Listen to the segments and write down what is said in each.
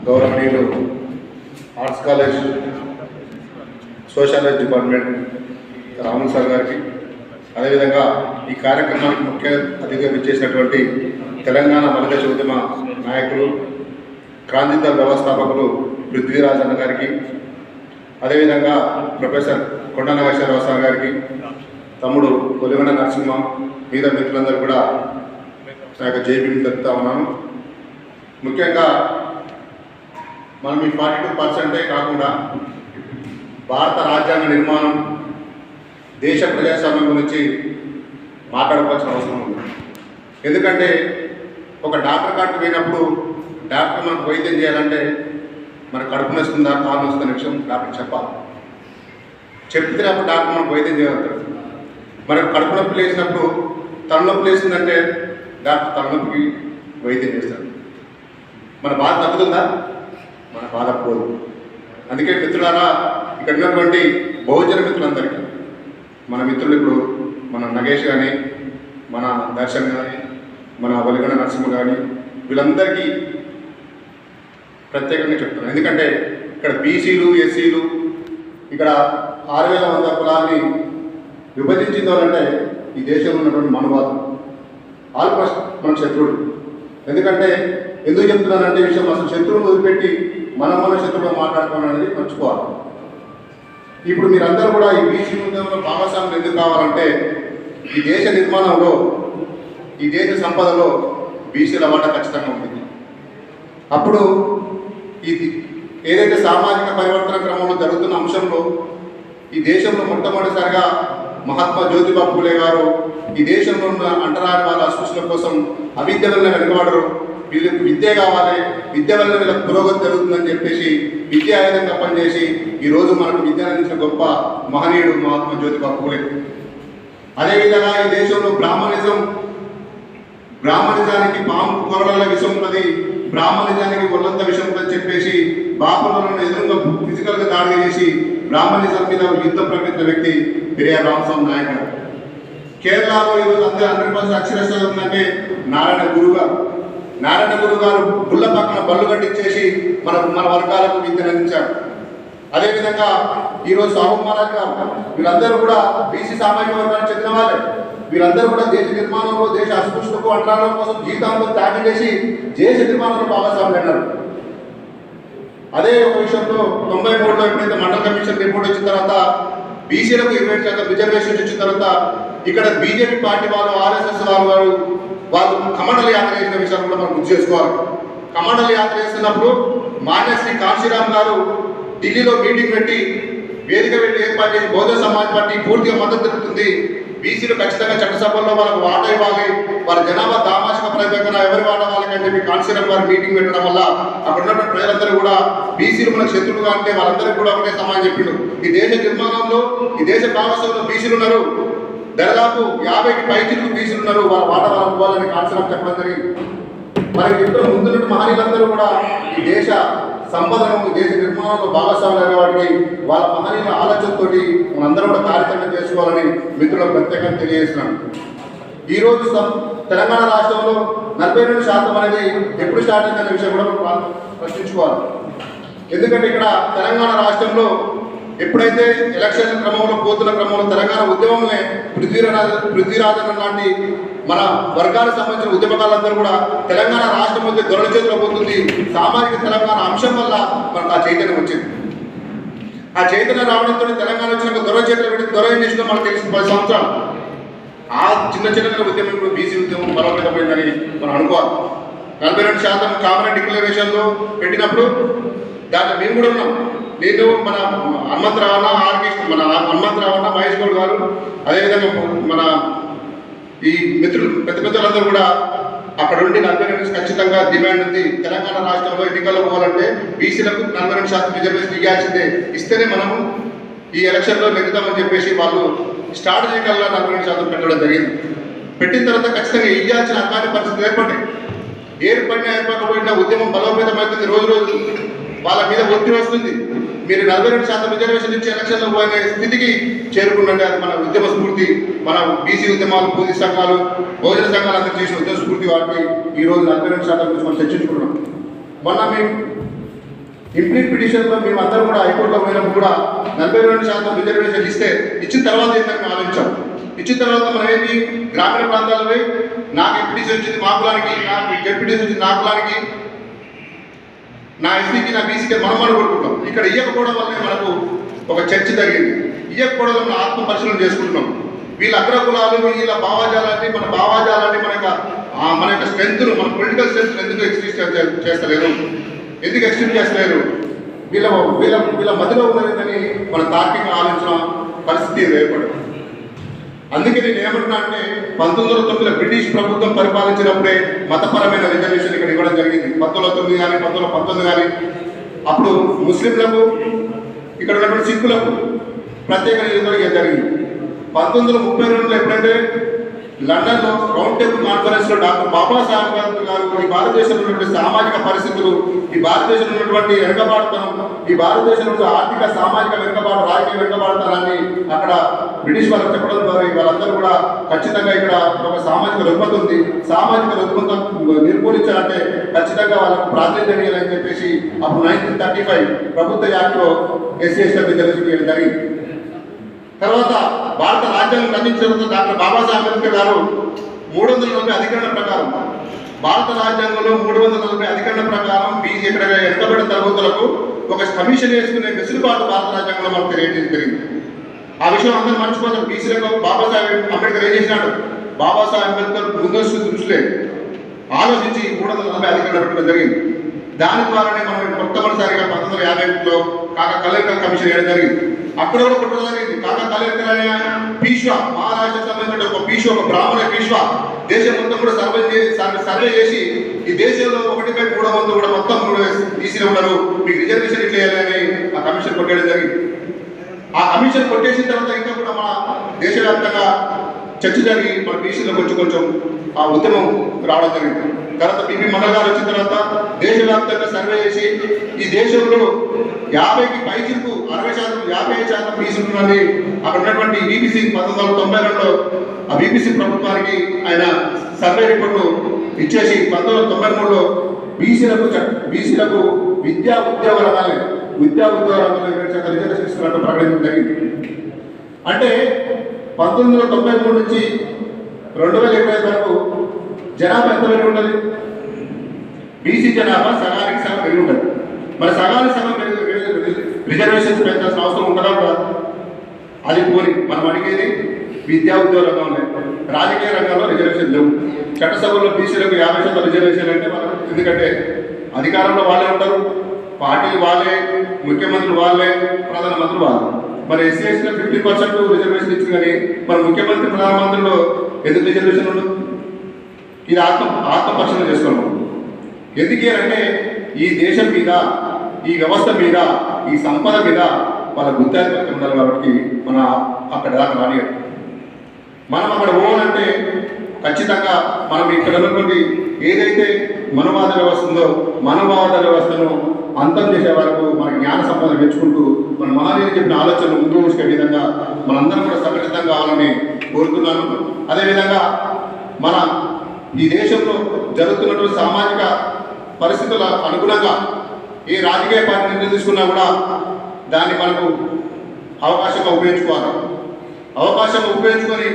గౌరవనీయులు arts college sociology department Ramulu sir గారికి, అదేవిధంగా ఈ కార్యక్రమానికి ముఖ్య అతిథిగా విచ్చేసినటువంటి తెలంగాణ మలిదశ ఉద్యమ నాయకులు క్రాంతిదళ వ్యవస్థాపకులు పృథ్వీరాజ్ అన్న గారికి, అదేవిధంగా ప్రొఫెసర్ కొండ నాగేశ్వరరావు సార్ గారికి, తమ్ముడు కొలిగొండ నరసింహ, మీద మిత్రులందరూ కూడా నా యొక్క జైబీని తెలుపుతా ఉన్నాను. ముఖ్యంగా మనం ఈ 42% కాకుండా భారత రాజ్యాంగ నిర్మాణం, దేశ ప్రజాస్వామ్యం గురించి మాట్లాడుకోవాల్సిన అవసరం ఉంది. ఎందుకంటే ఒక డాక్టర్ కాడికి పోయినప్పుడు డాక్టర్ మనకు వైద్యం చేయాలంటే మన కడుపు నొస్తుందా కాలు నొస్తున్న విషయం డాక్టర్ చెప్పాలి. చెప్తే అప్పుడు డాక్టర్ మనకు వైద్యం చేయగలుగుతాడు. మనకు కడుపు నొప్పి లేచినప్పుడు తలనొప్పి లేచిందంటే డాక్టర్ తలనొప్పికి వైద్యం చేస్తాడు. మన బాధ తగ్గుతుందా? మన బాధ పోదు. అందుకే మిత్రులారా, ఇక్కడ ఉన్నటువంటి బహుజన మిత్రులందరికీ, మన మిత్రులు ఇప్పుడు మన నగేష్ కానీ, మన దర్శన్ కానీ, మన వలిగొండ నరసింహ కానీ, వీళ్ళందరికీ ప్రత్యేకంగా చెప్తున్నాను. ఎందుకంటే ఇక్కడ బీసీలు, ఎస్సీలు, ఇక్కడ 6,100 కులాన్ని విభజించిందో అంటే ఈ దేశంలో ఉన్నటువంటి మనువాదం ఆల్మోస్ట్ మన శత్రువుడు. ఎందుకంటే ఎందుకు చెప్తున్నానంటే విషయం, అసలు శత్రువును వదిలిపెట్టి మన శత్రువుగా మాట్లాడుకోవడం అనేది మర్చిపోవాలి. ఇప్పుడు మీరందరూ కూడా ఈ బీసీ ఉద్యమంలో భాగస్వాములు ఎందుకు కావాలంటే ఈ దేశ నిర్మాణంలో, ఈ దేశ సంపదలో బీసీల వాటా ఖచ్చితంగా ఉంటుంది. అప్పుడు ఇది ఏదైతే సామాజిక పరివర్తన క్రమంలో జరుగుతున్న అంశంలో ఈ దేశంలో మొట్టమొదటిసారిగా మహాత్మా జ్యోతిబా ఫూలే గారు ఈ దేశంలో ఉన్న అంటరాని వాళ్ళ అస్పృశ్యుల కోసం అవిద్య వల్ల వెనుకబడరు, వీళ్ళకి విద్య కావాలి, విద్య వల్ల వీళ్ళకి పురోగతి జరుగుతుందని చెప్పేసి విద్య ఆయుధంగా పనిచేసి ఈరోజు మనకు విద్య అందించిన గొప్ప మహనీయుడు మహాత్మా జ్యోతిబా ఫూలే. అదేవిధంగా ఈ దేశంలో బ్రాహ్మణిజానికి పాము కొరల విషం ఉన్నది, బ్రాహ్మణిజానికి ఒళ్ళంత విషం ఉందని చెప్పేసి బాపులను ఎదురుగా ఫిజికల్గా దాడి చేసి బ్రాహ్మణిజం మీద యుద్ధం ప్రకటించిన వ్యక్తి పెరియార్ రామస్వామి నాయక్ గారు. కేరళలో ఈరోజు అందరూ 100% అక్షరాస్యత ఉందంటే నారాయణ గురువు గారు గుళ్ళ పక్కన బళ్ళు కట్టించేసి మన వర్గాలకు విద్యను అందించారు. అదేవిధంగా ఈరోజు సాహు మహారాజ్ గారు, వీళ్ళందరూ కూడా బీసీ సామాజిక వర్గానికి చెందిన వాళ్ళే. వీళ్ళందరూ కూడా దేశ నిర్మాణంలో, దేశ అస్పృశ్యతకు అంటరాల కోసం జీవితాంతో త్యాగం చేసి దేశ నిర్మాణంలో భాగస్వాములు అన్నారు. అదే ఒక విషయంలో 93లో ఎప్పుడైతే మండల కమిషన్ రిపోర్ట్ వచ్చిన తర్వాత బీసీలకు 20% రిజర్వేషన్ ఇచ్చిన తర్వాత ఇక్కడ బీజేపీ పార్టీ వాళ్ళు, ఆర్ఎస్ఎస్ వాళ్ళు కమండల యాత్ర చేసిన విషయాలు కూడా మనం గుర్తు చేసుకోవాలి. కమండల యాత్ర చేస్తున్నప్పుడు మాన్యశ్రీ కాశీరామ్ గారు ఢిల్లీలో మీటింగ్ పెట్టి వేదిక పెట్టి ఏర్పాటు చేసి బహుజన సమాజ్ పార్టీ పూర్తిగా మద్దతు తెలుపుతుంది, బీసీలు ఖచ్చితంగా చట్టసభల్లో వాళ్ళకు వాటా ఇవ్వాలి, వాళ్ళ జనాభా దామాషిక ప్రతిపక్షన ఎవరి వాటా వాళ్ళకి అని చెప్పి కాశీరామ్ గారు మీటింగ్ పెట్టడం వల్ల అక్కడ ఉన్నటువంటి ప్రజలందరూ కూడా బీసీలు మనకు శత్రువుగా అంటే వాళ్ళందరూ కూడా ఒకటే సమాజం చెప్పిండు. ఈ దేశ నిర్మాణంలో, ఈ దేశ భాగస్వామ్యంలో బీసీలు ఉన్నారు, దాదాపు 50కి పైచిలకు బీసీలు ఉన్నారు, వాళ్ళ వాటా వాళ్ళకి ఇవ్వాలని కాశీరామ్ చెప్పడం జరిగింది. మరి ఇప్పుడు ముందున్న మహనీయులందరూ కూడా ఈ దేశ సంపదను, దేశ నిర్మాణంలో భాగస్వాములు అనే వాటికి వాళ్ళ మహనీయుల ఆలోచనతో మనందరం కూడా కార్యక్రమం చేసుకోవాలని మిత్రులకు ప్రత్యేకంగా తెలియజేస్తున్నాను. ఈరోజు తెలంగాణ రాష్ట్రంలో 42% అనేది ఎప్పుడు స్టార్ట్ అయిందనే విషయం కూడా మనం ప్రశ్నించుకోవాలి. ఎందుకంటే ఇక్కడ తెలంగాణ రాష్ట్రంలో ఎప్పుడైతే ఎలక్షన్ క్రమంలో పోతున్న క్రమంలో తెలంగాణ ఉద్యమంలో పృథ్వీరాజన్ లాంటి మన వర్గాలకు సంబంధించిన ఉద్యమకాలందరూ కూడా తెలంగాణ రాష్ట్రం మధ్య దొరల చేతిలో పోతుంది, సామాజిక తెలంగాణ అంశం వల్ల మనకు ఆ చైతన్యం వచ్చింది. ఆ చైతన్యం రావడంతో తెలంగాణ వచ్చిన దొర చేతిలో పెట్టి దొర ఏం చేసిందో మనకు తెలిసిన 10 సంవత్సరాలు. ఆ చిన్న ఉద్యమం ఇప్పుడు బీసీ ఉద్యమం బలపడమైందని మనం అనుకోవాలి. 42% కామన్ డిక్లరేషన్లో పెట్టినప్పుడు దాంట్లో మేము కూడా ఉన్నాం. నేను మన హనుమంతరావణ మహేష్ గౌడ్ గారు, అదేవిధంగా మన ఈ మిత్రులు పెద్దలందరూ కూడా అక్కడ ఉండి 42% ఖచ్చితంగా డిమాండ్ ఉంది. తెలంగాణ రాష్ట్రంలో ఎన్నికల్లో పోవాలంటే బీసీలకు 42% రిజర్వేషన్ ఇవ్వాల్సిందే, ఇస్తేనే మనము ఈ ఎలక్షన్లో నెగ్గుతామని చెప్పేసి వాళ్ళు స్ట్రాటజికల్గా 42% పెట్టడం జరిగింది. పెట్టిన తర్వాత ఖచ్చితంగా ఇవ్వాల్సిన అకాని పరిస్థితులు ఏర్పడినా ఉద్యమం బలోపేతమవుతుంది. రోజు వాళ్ళ మీద ఒత్తిడి వస్తుంది. మీరు 42% రిజర్వేషన్ ఇచ్చి ఎలక్షన్లో పోయిన స్థితికి చేరుకున్నట్టు అది మన ఉద్యమ స్ఫూర్తి, మన బీసీ ఉద్యమాలు, పూజీ సంఘాలు, బహుజన సంఘాలు అందరూ చేసిన ఉద్యమ స్ఫూర్తి వాటికి ఈరోజు 42% గురించి మనం చర్చించుకున్నాం. మొన్న మేము ఇంప్లీట్ పిటిషన్లో మేము అందరం కూడా హైకోర్టులో పోయినప్పుడు కూడా 42% రిజర్వేషన్ ఇచ్చిన తర్వాత ఏంటని ఆలోచించాం. ఇచ్చిన తర్వాత మనం ఏంటి గ్రామీణ ప్రాంతాల్లో పోయి నాకు ఎంపీటీసీ వచ్చింది మా కులానికి, నాకు జెడ్పీటీసీ వచ్చింది నా కులానికి, నా ఎస్సీకి నా బీసీకి మనం కొడుకుంటాం. ఇక్కడ ఇవ్వకపోవడం వల్లే మనకు ఒక చర్చ జరిగింది. ఇవ్వకపోవడం మనం ఆత్మ పరిశీలన చేసుకుంటున్నాం. వీళ్ళ అగ్రకులాలు వీళ్ళ భావాజాలాన్ని మన యొక్క స్ట్రెంత్ను మన పొలిటికల్ స్ట్రెంత్ ఎందుకు ఎక్స్టెండ్ చేస్తలేరు, ఎందుకు ఎక్స్టెండ్ చేస్తలేరు, వీళ్ళ వీళ్ళ వీళ్ళ మధ్యలో ఉన్నదని మన తార్కిక ఆలోచన పరిస్థితి ఏర్పడింది. అందుకే నేను ఏమంటున్నా అంటే 1909 బ్రిటిష్ ప్రభుత్వం పరిపాలించినప్పుడే మతపరమైన రిజర్వేషన్ ఇక్కడ ఇవ్వడం జరిగింది. 1909 కానీ 1919 కానీ అప్పుడు ముస్లింలకు ఇక్కడ ఉన్నటువంటి సిక్కులకు ప్రత్యేక నియోజకవర్గం జరిగింది. 1932లో ఎప్పుడైతే లండన్లో రౌండ్ టేబుల్ కాన్ఫరెన్స్లో డాక్టర్ బాబాసాహెబ్ గారు ఈ భారతదేశంలో ఉన్నటువంటి సామాజిక పరిస్థితులు, ఈ భారతదేశంలో ఉన్నటువంటి వెనుకబాటుతనం, ఈ భారతదేశంలో ఆర్థిక సామాజిక వెనుకబాటు రాజకీయ వెనుకబాటుతనాన్ని అక్కడ బ్రిటిష్ వాళ్ళకి చెప్పడం ద్వారా వాళ్ళందరూ కూడా ఖచ్చితంగా ఇక్కడ ఒక సామాజిక రుగ్మత ఉంది, సామాజిక రుగ్మత నిర్మూలించాలంటే ఖచ్చితంగా వాళ్ళకు ప్రాతినిధ్యం ఇవ్వాలని చెప్పేసి అప్పుడు 1935 ప్రభుత్వ యాక్ట్లో SC/ST రిజర్వేషన్ జరిగింది. తర్వాత భారత రాజ్యాంగం రచించిన డాక్టర్ బాబాసాహెబ్ అంబేద్కర్ గారు 340 అధికరణ ప్రకారం భారత రాజ్యాంగంలో 340 అధికరణ ప్రకారం బీసీ ఇక్కడ వెనుకబడిన తరగతులకు ఒక కమిషన్ వేసుకునే వెసులుబాటు భారత రాజ్యాంగంలో మనకు తెలియజేయడం జరిగింది. ఆ విషయం అందరూ మర్చిపోతారు. బీసీలకు బాబాసాహెబ్ అంబేద్కర్ ఏం చేసినాడు? బాబాసాహెబ్ అంబేద్కర్ ముందస్తు దృష్టిలే ఆలోచించి 340 అధికరణ పెట్టడం జరిగింది. దాని ద్వారానే మనం మొట్టమొదటిసారిగా 1951లో కాకా కలేకర్ కమిషన్ వేయడం జరిగింది. అక్కడ కూడా కుట్ర జరిగింది. కాకా కలేకర్ అనే పీష్వా, మహారాష్ట్రకు సంబంధించిన ఒక పీష్వా, ఒక బ్రాహ్మణ పీష్వా దేశం మొత్తం కూడా సర్వే చేసి ఈ దేశంలో 1/3 కూడా మొత్తం బీసీలో ఉన్నారు, మీకు రిజర్వేషన్ ఇట్లా వేయాలని ఆ కమిషన్ కొట్టేయడం జరిగింది. ఆ కమిషన్ కొట్టేసిన తర్వాత ఇంకా కూడా మన దేశవ్యాప్తంగా చర్చ జరిగి మన బీసీలో కొంచెం ఆ ఉద్యమం రావడం జరిగింది. తర్వాత పిపి మండల్ గారు వచ్చిన తర్వాత దేశవ్యాప్తంగా సర్వే చేసి ఈ దేశంలో 50కి పైచిలకు 60%, 55% బీసీ ఉంటుందని అక్కడ ఉన్నటువంటి బీబీసీ 1992లో ఆ బీబీసీ ప్రభుత్వానికి ఆయన సర్వే రిపోర్టు ఇచ్చేసి 1993లో బీసీలకు విద్యా ఉద్యోగ రంగాలే 20% రిజర్వేషన్ ఇస్తున్నట్టు ప్రకటించడం జరిగింది. అంటే 1993 నుంచి 2025 వరకు జనాభా ఎంత పెరిగి ఉంటుంది? బీసీ జనాభా సగానికి సగం పెరిగి ఉంటుంది. మరి సగానికి సగం రిజర్వేషన్స్ పెంచాల్సిన అవసరం ఉంటుందా కూడా? అది పోని మనం అడిగేది విద్యా ఉద్యోగ రంగంలో, రాజకీయ రంగంలో రిజర్వేషన్ లేవు. చట్టసభలో బీసీలకు 50% రిజర్వేషన్ అంటే మనం, ఎందుకంటే అధికారంలో వాళ్ళే ఉంటారు, పార్టీలు వాళ్ళే, ముఖ్యమంత్రులు వాళ్ళే, ప్రధానమంత్రులు వాళ్ళే. మరి SC/ST 50% రిజర్వేషన్ ఇచ్చింది కానీ మన ముఖ్యమంత్రి ప్రధానమంత్రిలో ఎందుకు రిజర్వేషన్ ఉండదు? ఇది ఆత్మపరిశీలన చేసుకోవాలి. ఎందుకే అంటే ఈ దేశం మీద, ఈ వ్యవస్థ మీద, ఈ సంపద మీద వాళ్ళ గుత్తాధిపత్యం ఉండాలి. కాబట్టి మన అక్కడ దాకా రానియదు. మనం అక్కడ పోవాలంటే ఖచ్చితంగా మనం ఇక్కడ ఉన్నటువంటి ఏదైతే మనవాద వ్యవస్థ ఉందో మనవాద వ్యవస్థను అంతం చేసే వరకు మన జ్ఞాన సంపద పెంచుకుంటూ మన మహనీయులు చెప్పిన ఆలోచనలు ముందు ఉంచే విధంగా మనందరం కూడా సంఘటితం కావాలని కోరుతున్నాను. అదేవిధంగా మన ఈ దేశంలో జరుగుతున్నటువంటి సామాజిక పరిస్థితుల అనుగుణంగా ఏ రాజకీయ పార్టీ నిర్ణయం తీసుకున్నా కూడా దాన్ని మనకు అవకాశంగా ఉపయోగించుకోవాలి. అవకాశంగా ఉపయోగించుకొని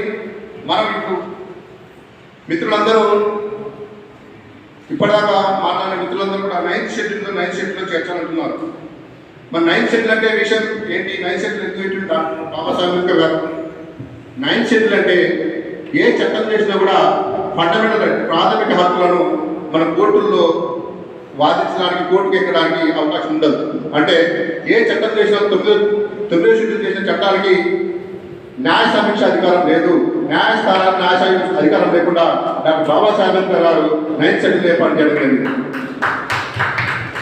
మనం ఇప్పుడు మిత్రులందరూ ఇప్పటిదాకా మాట్లాడిన మిత్రులందరూ కూడా 9th షెడ్యూల్లో చేర్చాలంటున్నారు. మరి 9th షెడ్యూల్ అంటే విషయం ఏంటి? 9th షెడ్యూల్ ఎందుకు పెట్టిండు బాబాసాహెబ్ అంబేద్కర్ గారు? 9th షెడ్యూల్ అంటే ఏ చట్టం చేసినా కూడా ఫండమెంటల్ ప్రాథమిక హక్కులను మన కోర్టుల్లో వాదించడానికి, కోర్టుకు ఎక్కడానికి అవకాశం ఉండదు. అంటే ఏ చట్టం చేసినా 9వ షెడ్యూల్ చేసిన చట్టాలకి న్యాయ సమీక్ష అధికారం లేదు. న్యాయస్థానానికి న్యాయ సమీక్ష అధికారం లేకుండా డాక్టర్ బాబాసాహెబ్ అంబేద్కర్ గారు 9th షెడ్యూల్ ఏర్పాటు చేయడం జరిగింది.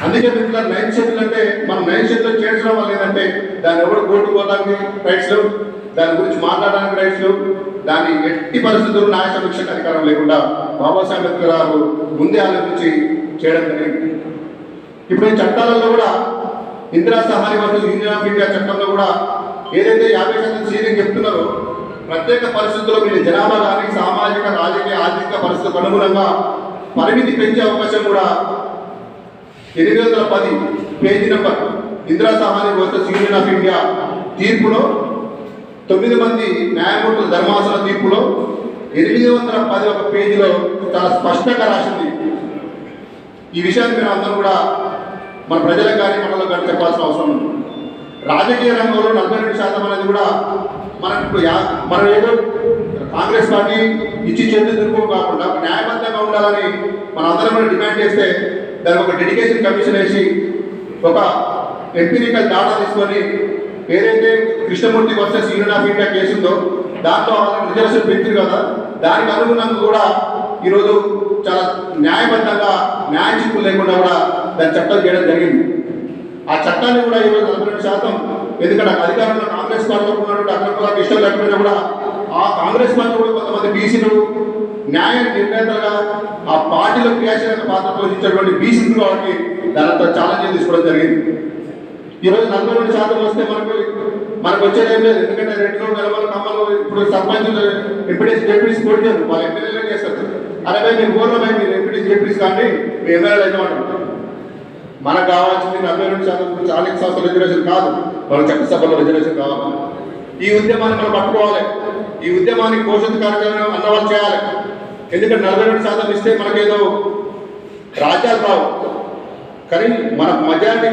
అందుకే మిత్రులు 9th షెడ్యూల్ అంటే మనం 9th షెడ్యూల్ చేర్చడం వల్ల ఏంటంటే దాన్ని ఎవరు కోర్టు పోవడానికి రైట్స్ లేవు, దాని గురించి మాట్లాడడానికి రైట్స్ లేవు, దాన్ని ఎట్టి పరిస్థితుల్లో న్యాయ సమీక్షకు అధికారం లేకుండా బాబాసాహెబ్ అంబేద్కర్ గారు ముందే ఆలోచించి చేయడం జరిగింది. ఇప్పుడు ఈ చట్టాలలో కూడా ఇందిరా సహాయ వర్సెస్ యూనియన్ ఆఫ్ ఇండియా చట్టంలో కూడా ఏదైతే 50% సీలింగ్ చెప్తున్నారో ప్రత్యేక పరిస్థితుల్లో మీరు జనాభా కానీ సామాజిక, రాజకీయ, ఆర్థిక పరిస్థితులకు అనుగుణంగా పరిమితి పెంచే అవకాశం కూడా 810 page number Indira Sawhney versus union of India తీర్పులో 9 మంది న్యాయమూర్తుల ధర్మాసన తీర్పులో 810 ఒక పేజీలో చాలా స్పష్టంగా రాసింది. ఈ విషయాన్ని మీరు అందరూ కూడా మన ప్రజలకు కానీ మనలో కానీ చెప్పాల్సిన అవసరం ఉంది. రాజకీయ రంగంలో 42% అనేది కూడా మనం ఏదో కాంగ్రెస్ పార్టీ ఇచ్చి చేతులు తిరుగు కాకుండా న్యాయబద్ధంగా ఉండాలని మన అందరం కూడా డిమాండ్ చేస్తే దానికి ఒక డెడికేషన్ కమిషన్ వేసి ఒక ఎంపీరికల్ డాటా తీసుకొని ఏదైతే Krishnamurthy versus union of India case ఉందో దాంట్లో వాళ్ళకి రిజర్వేషన్ పెంచారు కదా, దానికి అనుగుణంగా కూడా ఈరోజు చాలా న్యాయబద్ధంగా న్యాయ చిక్కులు లేకుండా కూడా దాని చట్టం చేయడం జరిగింది. ఆ చట్టాన్ని కూడా ఈరోజు 42%, ఎందుకంటే అధికారంలో కాంగ్రెస్ పార్టీలో ఉన్నటువంటి అగ్రకులకు ఇష్టం లేకపోయినా కూడా ఆ కాంగ్రెస్ పార్టీ కూడా కొంతమంది బీసీలు న్యాయ నిర్ణేతలుగా ఆ పార్టీలో క్రియాశీలక పాత్ర పోషించేటువంటి బీసీలు కాబట్టి దానంతా ఛాలెంజ్ తీసుకోవడం జరిగింది. ఈరోజు 42% వస్తే మనకు వచ్చేది ఏం లేదు. ఎందుకంటే రెడ్లు వెలమలు కమ్మలు ఇప్పుడు సర్పంచ్ ఎంపీడీస్ జెడ్పీస్ పోటీ చేస్తారు, వాళ్ళు ఎమ్మెల్యేలే చేస్తారు. అరే మీరు ఊర్లో మీరు ఎంపీడీస్ జెడ్పీస్ కానీ మీ ఎమ్మెల్యేలు అయితే అంటారు. మనకు కావాల్సింది 42% స్థానిక సంస్థల రిజర్వేషన్ కాదు, మన చట్టసభలో రిజర్వేషన్ కావాలి. ఈ ఉద్యమాన్ని మనం పట్టుకోవాలి. ఈ ఉద్యమానికి భవిష్యత్తు కార్యక్రమం అన్నవాళ్ళు చేయాలి. ఎందుకంటే 42% ఇస్తే మనకేదో రాజ్యాలు రావు, కానీ మన మెజారిటీ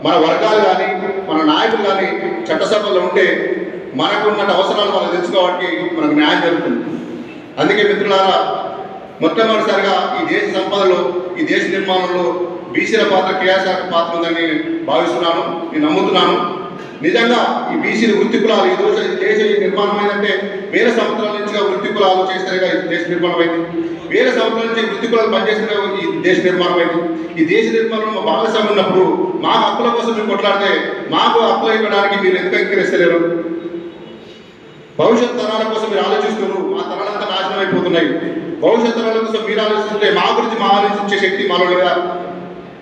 మన వర్గాలు కానీ మన నాయకులు కానీ చట్టసభలో ఉంటే మనకున్న అవసరాలు మనం తెలుసుకోవడానికి మనకు న్యాయం జరుగుతుంది. అందుకే మిత్రులారా, మొట్టమొదటిసారిగా ఈ దేశ సంపదలో ఈ దేశ నిర్మాణంలో బీసీల పాత్ర క్రియాశీలక పాత్ర ఉందని భావిస్తున్నాను, నేను నమ్ముతున్నాను. నిజంగా ఈ బీసీలు వృత్తి కులాలు ఈ దేశ నిర్మాణం అయిందంటే వేల సంవత్సరాల నుంచి వృత్తి కులాలు చేస్తేనే ఈ దేశ నిర్మాణం అయింది. వేల సంవత్సరాల నుంచి వృత్తి కులాలు పనిచేస్తేనే ఈ దేశ నిర్మాణం అయింది. ఈ దేశ నిర్మాణంలో భాగస్వామ్యం ఉన్నప్పుడు మా హక్కుల కోసం మీరు కొట్లాడితే మాకు హక్కులు ఇవ్వడానికి మీరు ఎందుకు అంగీకరిస్తలేరు? భవిష్యత్ తరాల కోసం మీరు ఆలోచిస్తున్నారు, మా తరాలంతా నాశనం అయిపోతున్నాయి. భవిష్యత్ తరాల కోసం మీరు ఆలోచిస్తుంటే మా గురించి మా ఆలోచించే శక్తి మాలో లేదా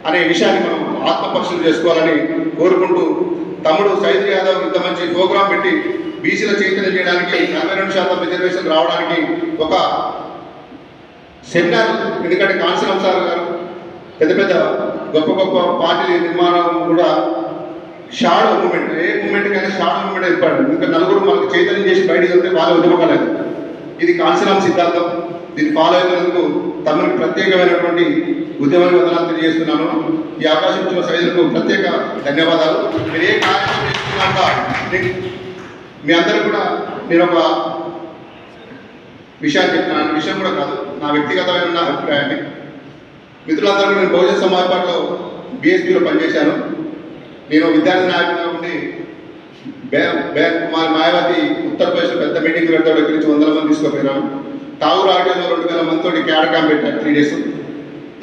అనే విషయాన్ని మనం ఆత్మపరిశీలన చేసుకోవాలని కోరుకుంటూ, తమ్ముడు సైద్ యాదవ్ ఇంత మంచి ప్రోగ్రాం పెట్టి బీసీల చైతన్యం చేయడానికి 42% రిజర్వేషన్ రావడానికి ఒక సెమినార్, ఎందుకంటే కాన్సలం సార్ గారు పెద్ద పెద్ద గొప్ప గొప్ప పార్టీల నిర్మాణం కూడా షాడో మూమెంట్, ఏ మూమెంట్ కైనా షాడో మూమెంట్ ఏర్పడింది. ఇంకా నలుగురు మనకు చైతన్యం చేసి బయటకు వెళ్తే వాళ్ళు ఉద్యమకాలేదు. ఇది కాన్సలం సిద్ధాంతం. దీన్ని ఫాలో అయినందుకు తమకు ప్రత్యేకమైనటువంటి ఉద్యమాభివందనాలు తెలియజేస్తున్నాను. ఈ అవకాశం ఇచ్చిన సైదులకు ప్రత్యేక ధన్యవాదాలు. మీరు ఏ కార్యక్రమం చేస్తున్నాక మీ అందరూ కూడా నేను ఒక విషయాన్ని చెప్తున్నాను. విషయం కూడా కాదు, నా వ్యక్తిగతమైన నా అభిప్రాయాన్ని. మిత్రులందరూ నేను బహుజన సమాజ్ పార్టీలో బీఎస్పీలో పనిచేశాను. నేను విద్యార్థి నాయకుడిగా ఉండి మాయావతి ఉత్తరప్రదేశ్లో పెద్ద మీటింగ్ పెడతాడు, ఇక్కడి నుంచి 100 మంది తీసుకుపోయినాను. తాగూరు ఆటోలో 2000 మందితో క్యాడ్ క్యాంప్ పెట్టారు 3 days.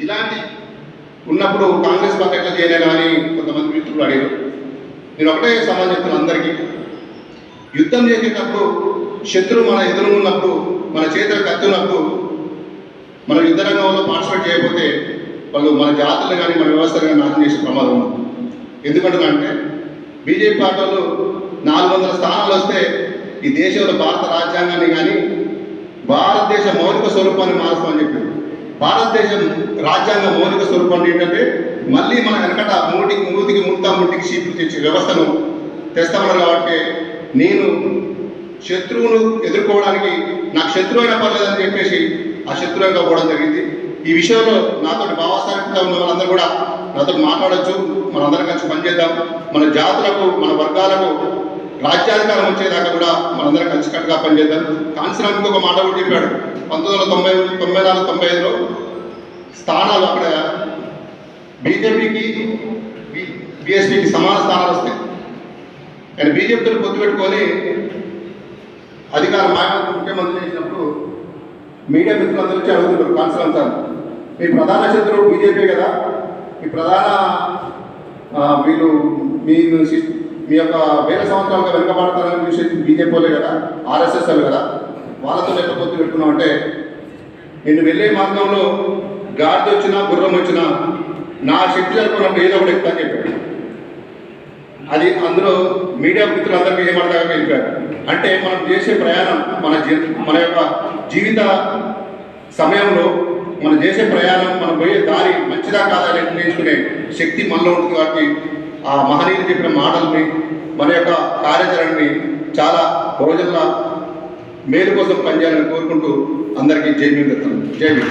ఇలాంటి ఉన్నప్పుడు కాంగ్రెస్ పార్టీ ఎట్లా చేయలేను అని కొంతమంది మిత్రులు అడిగారు. నేను ఒకటే సమాధానం చెప్తున్నాను అందరికీ. యుద్ధం చేసేటప్పుడు శత్రువు మన ఎదురు ఉన్నప్పుడు, మన చేతులు కత్తి ఉన్నప్పుడు మన యుద్ధ రంగంలో పార్టిసిపేట్ చేయకపోతే వాళ్ళు మన జాతులు కానీ మన వ్యవస్థలు కానీ నాశనం చేసే ప్రమాదం ఉంది. ఎందుకంటే బీజేపీ పార్టీలో 400 స్థానాలు వస్తే ఈ దేశంలో భారత రాజ్యాంగాన్ని కానీ భారతదేశ మౌలిక స్వరూపాన్ని మారుస్తామని చెప్పారు. భారతదేశం రాజ్యాంగ మౌలిక స్వరూపం ఏంటంటే మళ్ళీ మన వెనకట ముట్టికి షీపులు తెచ్చే వ్యవస్థను తెస్తామన్నారు. కాబట్టి నేను శత్రువును ఎదుర్కోవడానికి నాకు శత్రువు అయినా పర్లేదని చెప్పేసి ఆ శత్రువుగా పోవడం జరిగింది. ఈ విషయంలో నాతో భావసారిగా ఉన్న వాళ్ళందరూ కూడా నాతో మాట్లాడచ్చు, మనందరం కలిసి పనిచేద్దాం. మన జాతులకు మన వర్గాలకు రాజ్యాధికారం వచ్చేదాకా కూడా మనందరం కలిసికట్టుగా పనిచేద్దాం. కాన్సరానికి ఒక మాట కూడా చెప్పాడు. 1994-95లో స్థానాలు అక్కడ బీజేపీకి బీఎస్పీకి సమాన స్థానాలు వస్తాయి. కానీ బీజేపీతో పొత్తు పెట్టుకొని అధికారం ముఖ్యమంత్రి చేసినప్పుడు మీడియా మిత్రులందరూ వచ్చి అడుగుతుంటారు, కాన్సరం సార్ మీ ప్రధాన శత్రువు బీజేపీ కదా, మీ ప్రధాన మీరు మీ యొక్క వేల సంవత్సరాలుగా వెనుకబడతారని చూసేది బీజేపీ వాళ్ళే కదా, ఆర్ఎస్ఎస్ వాళ్ళు కదా, వాళ్ళతో ఎట్లా పొత్తు పెట్టుకున్నాం అంటే నేను వెళ్ళే మార్గంలో గాడిద వచ్చినా గుర్రం వచ్చినా నా శక్తి జరుపుకున్నప్పుడు ఏదో ఒకటి ఎక్కువ అని చెప్పాడు. అది అందులో మీడియా మిత్రులందరికీ ఏమడదాకా వెళ్ళిపోయారు. అంటే మనం చేసే ప్రయాణం మన యొక్క జీవిత సమయంలో మనం చేసే ప్రయాణం, మనం పోయే దారి మంచిదా కాదా అని నిర్ణయించుకునే శక్తి మనలో ఉంటుంది. కాబట్టి ఆ మహనీయులు చెప్పిన మాటల్ని, మన యొక్క కార్యాచరణని చాలా రోజుల మేలు కోసం పనిచేయాలని కోరుకుంటూ అందరికీ జై భీమ్. జై భీమ్.